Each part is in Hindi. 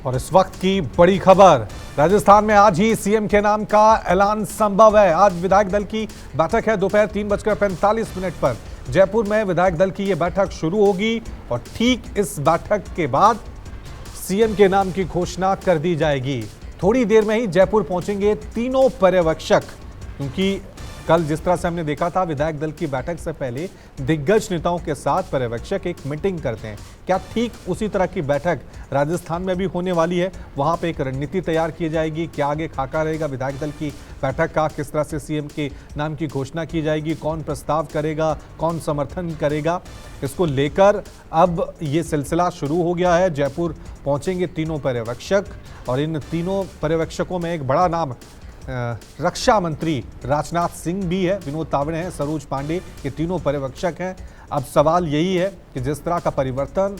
और इस वक्त की बड़ी खबर, राजस्थान में आज ही सीएम के नाम का ऐलान संभव है। आज विधायक दल की बैठक है, दोपहर 3:45 पर जयपुर में विधायक दल की यह बैठक शुरू होगी और ठीक इस बैठक के बाद सीएम के नाम की घोषणा कर दी जाएगी। थोड़ी देर में ही जयपुर पहुंचेंगे तीनों पर्यवेक्षक, क्योंकि कल जिस तरह से हमने देखा था विधायक दल की बैठक से पहले दिग्गज नेताओं के साथ पर्यवेक्षक एक मीटिंग करते हैं। क्या ठीक उसी तरह की बैठक राजस्थान में भी होने वाली है? वहां पे एक रणनीति तैयार की जाएगी। क्या आगे खाका रहेगा विधायक दल की बैठक का? किस तरह से सीएम के नाम की घोषणा की जाएगी? कौन प्रस्ताव करेगा, कौन समर्थन करेगा? इसको लेकर अब ये सिलसिला शुरू हो गया है। जयपुर पहुंचेंगे तीनों पर्यवेक्षक और इन तीनों पर्यवेक्षकों में एक बड़ा नाम रक्षा मंत्री राजनाथ सिंह भी है, विनोद तावड़े हैं, सरोज पांडे, ये तीनों पर्यवेक्षक हैं। अब सवाल यही है कि जिस तरह का परिवर्तन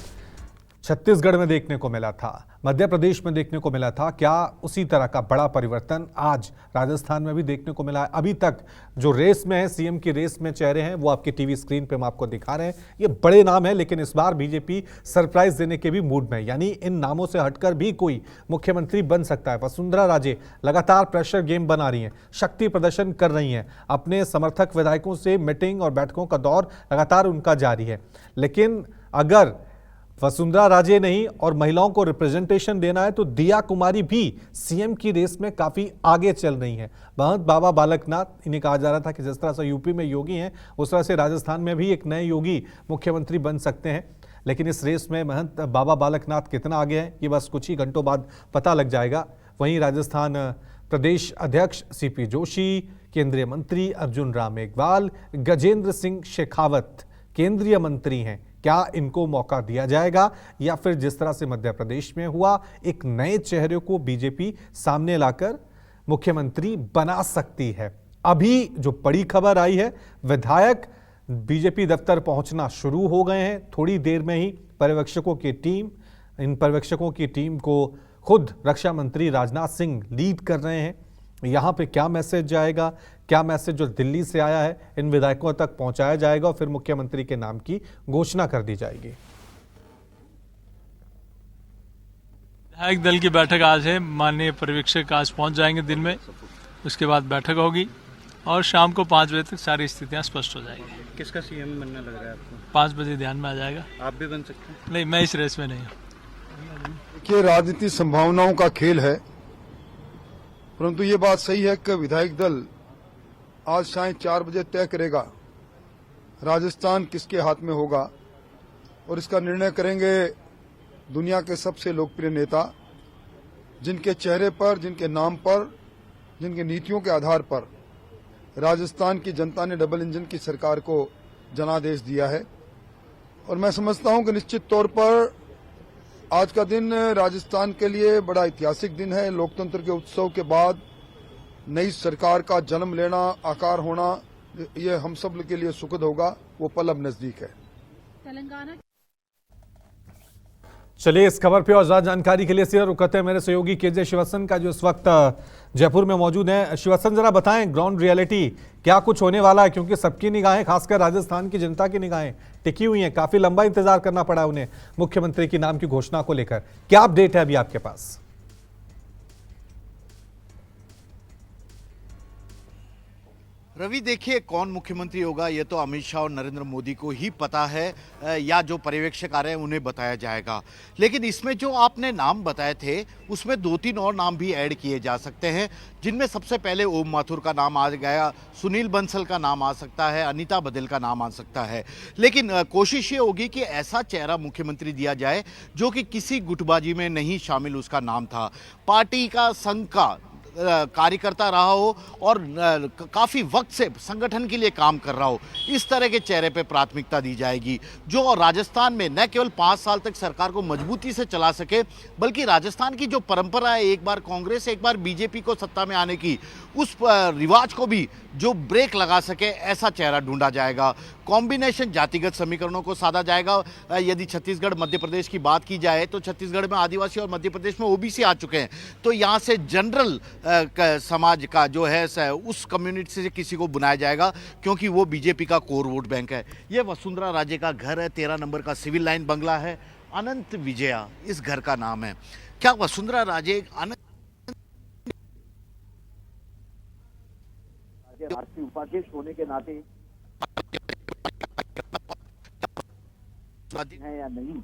छत्तीसगढ़ में देखने को मिला था, मध्य प्रदेश में देखने को मिला था, क्या उसी तरह का बड़ा परिवर्तन आज राजस्थान में भी देखने को मिला है? अभी तक जो रेस में है, सीएम की रेस में चेहरे हैं, वो आपके टीवी स्क्रीन पे हम आपको दिखा रहे हैं। ये बड़े नाम है, लेकिन इस बार बीजेपी सरप्राइज देने के भी मूड में है, यानी इन नामों से हटकर भी कोई मुख्यमंत्री बन सकता है। वसुंधरा राजे लगातार प्रेशर गेम बना रही हैं, शक्ति प्रदर्शन कर रही हैं, अपने समर्थक विधायकों से मीटिंग और बैठकों का दौर लगातार उनका जारी है। लेकिन अगर वसुंधरा राजे नहीं और महिलाओं को रिप्रेजेंटेशन देना है तो दिया कुमारी भी सीएम की रेस में काफी आगे चल रही हैं। महंत बाबा बालकनाथ, इन्हें कहा जा रहा था कि जिस तरह से यूपी में योगी हैं उस तरह से राजस्थान में भी एक नए योगी मुख्यमंत्री बन सकते हैं। लेकिन इस रेस में महंत बाबा बालकनाथ कितना आगे हैं ये बस कुछ ही घंटों बाद पता लग जाएगा। वहीं राजस्थान प्रदेश अध्यक्ष सीपी जोशी, केंद्रीय मंत्री अर्जुन राम मेघवाल, गजेंद्र सिंह शेखावत केंद्रीय मंत्री हैं। क्या इनको मौका दिया जाएगा या फिर जिस तरह से मध्य प्रदेश में हुआ एक नए चेहरे को बीजेपी सामने लाकर मुख्यमंत्री बना सकती है? अभी जो बड़ी खबर आई है, विधायक बीजेपी दफ्तर पहुंचना शुरू हो गए हैं। थोड़ी देर में ही पर्यवेक्षकों की टीम, इन पर्यवेक्षकों की टीम को खुद रक्षा मंत्री राजनाथ सिंह लीड कर रहे हैं। यहाँ पे क्या मैसेज जाएगा, क्या मैसेज जो दिल्ली से आया है इन विधायकों तक पहुंचाया जाएगा और फिर मुख्यमंत्री के नाम की घोषणा कर दी जाएगी? विधायक दल की बैठक आज है, माननीय पर्यवेक्षक आज पहुंच जाएंगे दिन में, उसके बाद बैठक होगी और शाम को 5 बजे तक सारी स्थितियां स्पष्ट हो जाएगी। किसका सीएम बनने लग रहा है आपको? 5 बजे ध्यान में आ जाएगा। आप भी बन सकते हैं? नहीं, मैं इस रेस में नहीं हूँ। देखिए, राजनीति संभावनाओं का खेल है, परंतु ये बात सही है कि विधायक दल आज शाम 4 बजे तय करेगा राजस्थान किसके हाथ में होगा और इसका निर्णय करेंगे दुनिया के सबसे लोकप्रिय नेता, जिनके चेहरे पर, जिनके नाम पर, जिनकी नीतियों के आधार पर राजस्थान की जनता ने डबल इंजन की सरकार को जनादेश दिया है। और मैं समझता हूं कि निश्चित तौर पर आज का दिन राजस्थान के लिए बड़ा ऐतिहासिक दिन है। लोकतंत्र के उत्सव के बाद नई सरकार का जन्म लेना, आकार होना, ये हम सब के लिए सुखद होगा। वो पल अब नजदीक है। तेलंगाना। चलिए, इस खबर पे और ज्यादा जानकारी के लिए सीधा रुक करते हैं मेरे सहयोगी केजे शिवसन का, जो इस वक्त जयपुर में मौजूद हैं। शिवसन, जरा बताएं ग्राउंड रियलिटी क्या कुछ होने वाला है, क्योंकि सबकी निगाहें, खासकर राजस्थान की जनता की निगाहें टिकी हुई हैं। काफी लंबा इंतजार करना पड़ा उन्हें मुख्यमंत्री की नाम की घोषणा को लेकर। क्या अपडेट है अभी आपके पास? रवि, देखिए, कौन मुख्यमंत्री होगा ये तो अमित शाह और नरेंद्र मोदी को ही पता है, या जो पर्यवेक्षक आ रहे हैं उन्हें बताया जाएगा। लेकिन इसमें जो आपने नाम बताए थे उसमें 2-3 और नाम भी ऐड किए जा सकते हैं, जिनमें सबसे पहले ओम माथुर का नाम आ गया, सुनील बंसल का नाम आ सकता है, अनीता बघेल का नाम आ सकता है। लेकिन कोशिश ये होगी कि ऐसा चेहरा मुख्यमंत्री दिया जाए जो कि किसी गुटबाजी में नहीं शामिल उसका नाम था, पार्टी का, संघ का कार्यकर्ता रहा हो और काफ़ी वक्त से संगठन के लिए काम कर रहा हो। इस तरह के चेहरे पे प्राथमिकता दी जाएगी, जो राजस्थान में न केवल 5 साल तक सरकार को मजबूती से चला सके, बल्कि राजस्थान की जो परंपरा है, एक बार कांग्रेस एक बार बीजेपी को सत्ता में आने की, उस रिवाज को भी जो ब्रेक लगा सके, ऐसा चेहरा ढूंढा जाएगा। कॉम्बिनेशन जातिगत समीकरणों को साधा जाएगा। यदि छत्तीसगढ़ मध्य प्रदेश की बात की जाए तो छत्तीसगढ़ में आदिवासी और मध्य प्रदेश में ओबीसी आ चुके हैं, तो यहाँ से जनरल समाज का जो है उस कम्युनिटी से किसी को बुलाया जाएगा, क्योंकि वो बीजेपी का कोर वोट बैंक है। ये वसुंधरा राजे का घर है, 13 नंबर का सिविल लाइन बंगला है। अनंत विजया इस घर का नाम है। क्या वसुंधरा राजे एक अनंत राष्ट्रीय उपाध्यक्ष होने के नाते है या नहीं,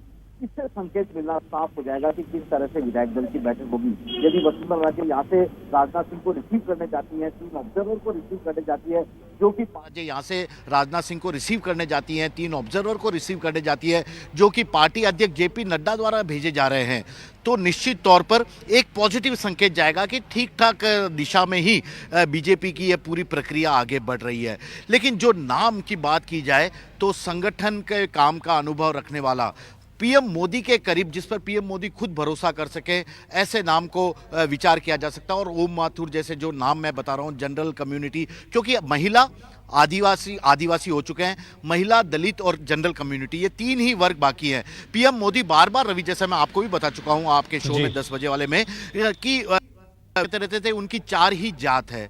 इससे संकेत मिलना साफ हो जाएगा कि किस तरह से विधायक दल की बैठक होगी। यदि वसुंधरा राजे यहाँ से राजनाथ सिंह को रिसीव करने जाती है, 3 ऑब्जर्वर को रिसीव करने जाती है, जो कि राजे यहाँ से राजनाथ सिंह को रिसीव करने जाती हैं, 3 ऑब्जर्वर को रिसीव करने जाती है, जो कि पार्टी अध्यक्ष जेपी नड्डा द्वारा भेजे जा रहे हैं, तो निश्चित तौर पर एक पॉजिटिव संकेत जाएगा कि ठीक ठाक दिशा में ही बीजेपी की यह पूरी प्रक्रिया आगे बढ़ रही है। लेकिन जो नाम की बात की जाए तो संगठन के काम का अनुभव रखने वाला, पीएम मोदी के करीब, जिस पर पीएम मोदी खुद भरोसा कर सके, ऐसे नाम को विचार किया जा सकता है। और ओम माथुर जैसे जो नाम मैं बता रहा हूं, जनरल कम्युनिटी, क्योंकि महिला आदिवासी हो चुके हैं, महिला, दलित और जनरल कम्युनिटी, ये 3 ही वर्ग बाकी हैं। पीएम मोदी बार बार, रवि जैसे मैं आपको भी बता चुका हूं आपके शो में 10 बजे वाले में, कि कहते रहते थे उनकी 4 ही जात है,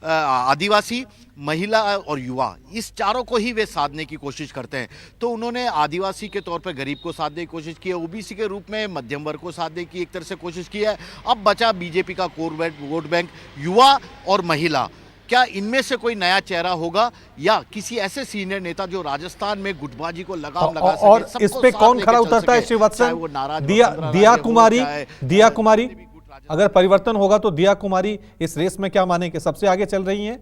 आदिवासी, महिला और युवा, इस चारों को ही वे साधने की कोशिश करते हैं। तो उन्होंने आदिवासी के तौर पर गरीब को साधने की कोशिश की है, ओबीसी के रूप में मध्यम वर्ग को साधने की एक तरह से कोशिश की है। अब बचा बीजेपी का कोर वोट बैंक युवा और महिला। क्या इनमें से कोई नया चेहरा होगा या किसी ऐसे सीनियर नेता जो राजस्थान में गुटबाजी को लगाम लगा सके? और इस पे कौन खड़ा उतरता है श्रीवत्सन? दिया कुमारी, अगर परिवर्तन होगा तो दिया कुमारी इस रेस में क्या माने कि सबसे आगे चल रही हैं?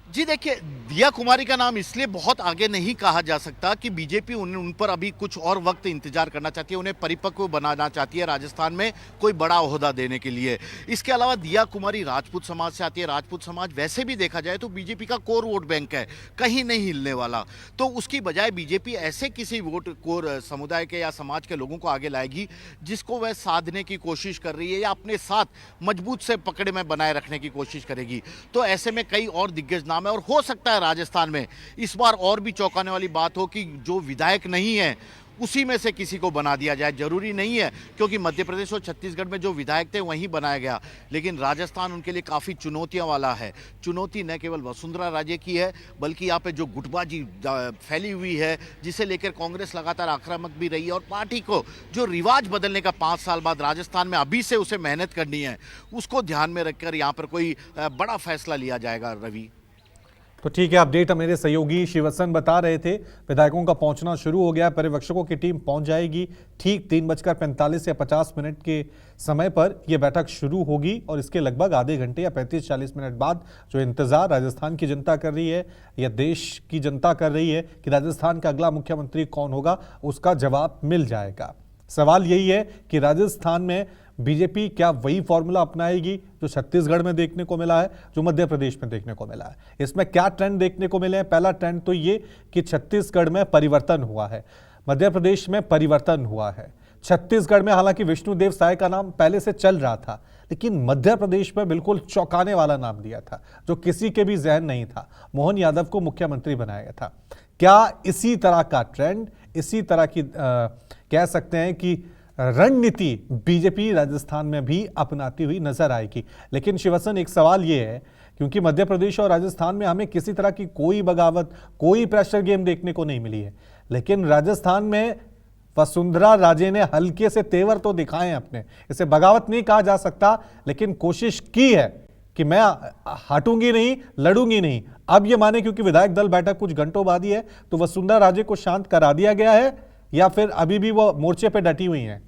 जी देखिए, दिया कुमारी का नाम इसलिए बहुत आगे नहीं कहा जा सकता कि बीजेपी उन पर अभी कुछ और वक्त इंतजार करना चाहती है, उन्हें परिपक्व बनाना चाहती है राजस्थान में कोई बड़ा ओहदा देने के लिए। इसके अलावा दिया कुमारी राजपूत समाज से आती है। राजपूत समाज वैसे भी देखा जाए तो बीजेपी का कोर वोट बैंक है, कहीं नहीं हिलने वाला। तो उसकी बजाय बीजेपी ऐसे किसी वोट कोर समुदाय के या समाज के लोगों को आगे लाएगी जिसको वह साधने की कोशिश कर रही है या अपने साथ मजबूत से पकड़े में बनाए रखने की कोशिश करेगी। तो ऐसे में कई और दिग्गज नाम है, और हो सकता है राजस्थान में इस बार और भी चौंकाने वाली बात हो कि जो विधायक नहीं है उसी में से किसी को बना दिया जाए। जरूरी नहीं है, क्योंकि मध्य प्रदेश और छत्तीसगढ़ में जो विधायक थे वहीं बनाया गया, लेकिन राजस्थान उनके लिए काफ़ी चुनौतियां वाला है। चुनौती न केवल वसुंधरा राजे की है, बल्कि यहाँ पे जो गुटबाजी फैली हुई है, जिसे लेकर कांग्रेस लगातार आक्रामक भी रही है, और पार्टी को जो रिवाज बदलने का 5 साल बाद राजस्थान में अभी से उसे मेहनत करनी है, उसको ध्यान में रखकर यहाँ पर कोई बड़ा फैसला लिया जाएगा। रवि, तो ठीक है, अपडेट मेरे सहयोगी शिवसन बता रहे थे, विधायकों का पहुंचना शुरू हो गया। पर्यवेक्षकों की टीम पहुंच जाएगी ठीक 3:45 या 50 मिनट के समय पर यह बैठक शुरू होगी, और इसके लगभग आधे घंटे या 35-40 मिनट बाद जो इंतजार राजस्थान की जनता कर रही है या देश की जनता कर रही है कि राजस्थान का अगला मुख्यमंत्री कौन होगा, उसका जवाब मिल जाएगा। सवाल यही है कि राजस्थान में बीजेपी क्या वही फॉर्मूला अपनाएगी जो छत्तीसगढ़ में देखने को मिला है, जो मध्य प्रदेश में देखने को मिला है? इसमें क्या ट्रेंड देखने को मिले हैं? पहला ट्रेंड तो ये कि छत्तीसगढ़ में परिवर्तन हुआ है, मध्य प्रदेश में परिवर्तन हुआ है। छत्तीसगढ़ में हालांकि विष्णुदेव साय का नाम पहले से चल रहा था, लेकिन मध्य प्रदेश में बिल्कुल चौंकाने वाला नाम दिया था जो किसी के भी जहन नहीं था। मोहन यादव को मुख्यमंत्री बनाया गया था। क्या इसी तरह का ट्रेंड, इसी तरह की कह सकते हैं कि रणनीति बीजेपी राजस्थान में भी अपनाती हुई नजर आएगी? लेकिन शिवसन, एक सवाल यह है, क्योंकि मध्य प्रदेश और राजस्थान में हमें किसी तरह की कोई बगावत, कोई प्रेशर गेम देखने को नहीं मिली है, लेकिन राजस्थान में वसुंधरा राजे ने हल्के से तेवर तो दिखाए हैं अपने। इसे बगावत नहीं कहा जा सकता, लेकिन कोशिश की है कि मैं हटूंगी नहीं, लड़ूंगी नहीं। अब ये माने क्योंकि विधायक दल बैठक कुछ घंटों बाद ही है तो वसुंधरा राजे को शांत करा दिया गया है, या फिर अभी भी वो मोर्चे पे डटी हुई हैं?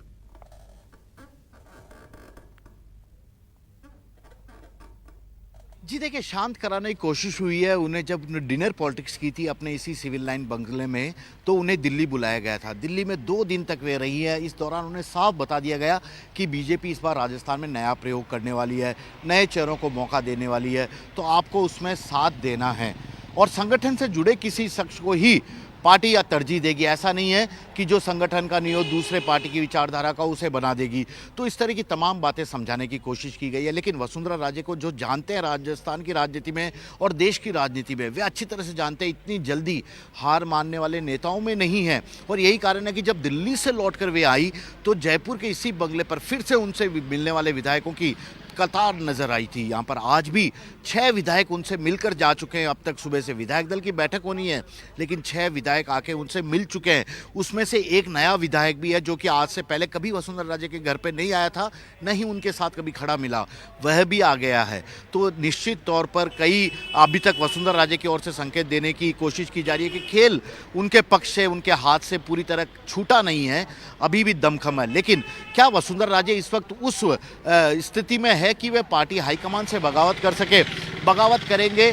जी देखिए, शांत कराने की कोशिश हुई है। उन्हें जब डिनर पॉलिटिक्स की थी अपने इसी सिविल लाइन बंगले में, तो उन्हें दिल्ली बुलाया गया था। दिल्ली में 2 दिन तक वे रही है। इस दौरान उन्हें साफ बता दिया गया कि बीजेपी इस बार राजस्थान में नया प्रयोग करने वाली है, नए चेहरों को मौका देने वाली है, तो आपको उसमें साथ देना है। और संगठन से जुड़े किसी शख्स को ही पार्टी या तरजीह देगी। ऐसा नहीं है कि जो संगठन का नहीं हो दूसरे पार्टी की विचारधारा का उसे बना देगी। तो इस तरह की तमाम बातें समझाने की कोशिश की गई है। लेकिन वसुंधरा राजे को जो जानते हैं राजस्थान की राजनीति में और देश की राजनीति में, वे अच्छी तरह से जानते हैं इतनी जल्दी हार मानने वाले नेताओं में नहीं है। और यही कारण है कि जब दिल्ली से लौट कर वे आई तो जयपुर के इसी बंगले पर फिर से उनसे मिलने वाले विधायकों की कतार नजर आई थी यहाँ पर। आज भी 6 विधायक उनसे मिलकर जा चुके हैं। अब तक सुबह से विधायक दल की बैठक होनी है, लेकिन 6 विधायक आके उनसे मिल चुके हैं। उसमें से एक नया विधायक भी है जो कि आज से पहले कभी वसुंधरा राजे के घर पे नहीं आया था, न ही उनके साथ कभी खड़ा मिला, वह भी आ गया है। तो निश्चित तौर पर कई अभी तक वसुंधरा राजे की ओर से संकेत देने की कोशिश की जा रही है कि खेल उनके पक्ष से, उनके हाथ से पूरी तरह छूटा नहीं है, अभी भी दमखम है। लेकिन क्या वसुंधरा राजे इस वक्त उस स्थिति में है कि वे पार्टी हाईकमान से बगावत कर सके? बगावत करेंगे,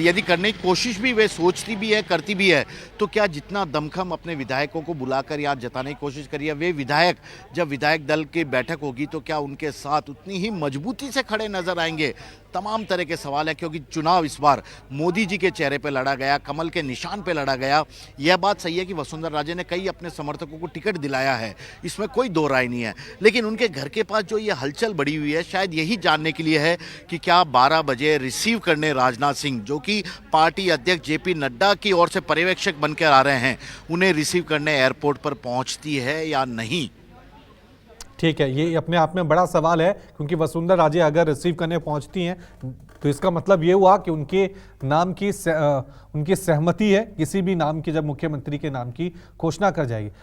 यदि करने की कोशिश भी वे सोचती भी है, करती भी है, तो क्या जितना दमखम अपने विधायकों को बुलाकर यहाँ जताने की कोशिश करी है, वे विधायक जब विधायक दल की बैठक होगी तो क्या उनके साथ उतनी ही मजबूती से खड़े नजर आएंगे? तमाम तरह के सवाल है, क्योंकि चुनाव इस बार मोदी जी के चेहरे पे लड़ा गया, कमल के निशान पे लड़ा गया। यह बात सही है कि वसुंधरा राजे ने कई अपने समर्थकों को टिकट दिलाया है, इसमें कोई दो राय नहीं है। लेकिन उनके घर के पास जो ये हलचल बढ़ी हुई है, शायद यही जानने के लिए है कि क्या 12 बजे रिसीव करने राजनाथ सिंह, जो कि पार्टी अध्यक्ष जेपी नड्डा की ओर से पर्यवेक्षक बनकर आ रहे हैं, उन्हें रिसीव करने एयरपोर्ट पर पहुंचती है या नहीं। ठीक है, ये अपने आप में बड़ा सवाल है, क्योंकि वसुंधरा राजे अगर रिसीव करने पहुंचती हैं तो इसका मतलब ये हुआ कि उनके नाम की उनकी सहमति है किसी भी नाम की, जब मुख्यमंत्री के नाम की घोषणा कर जाएगी। लेकिन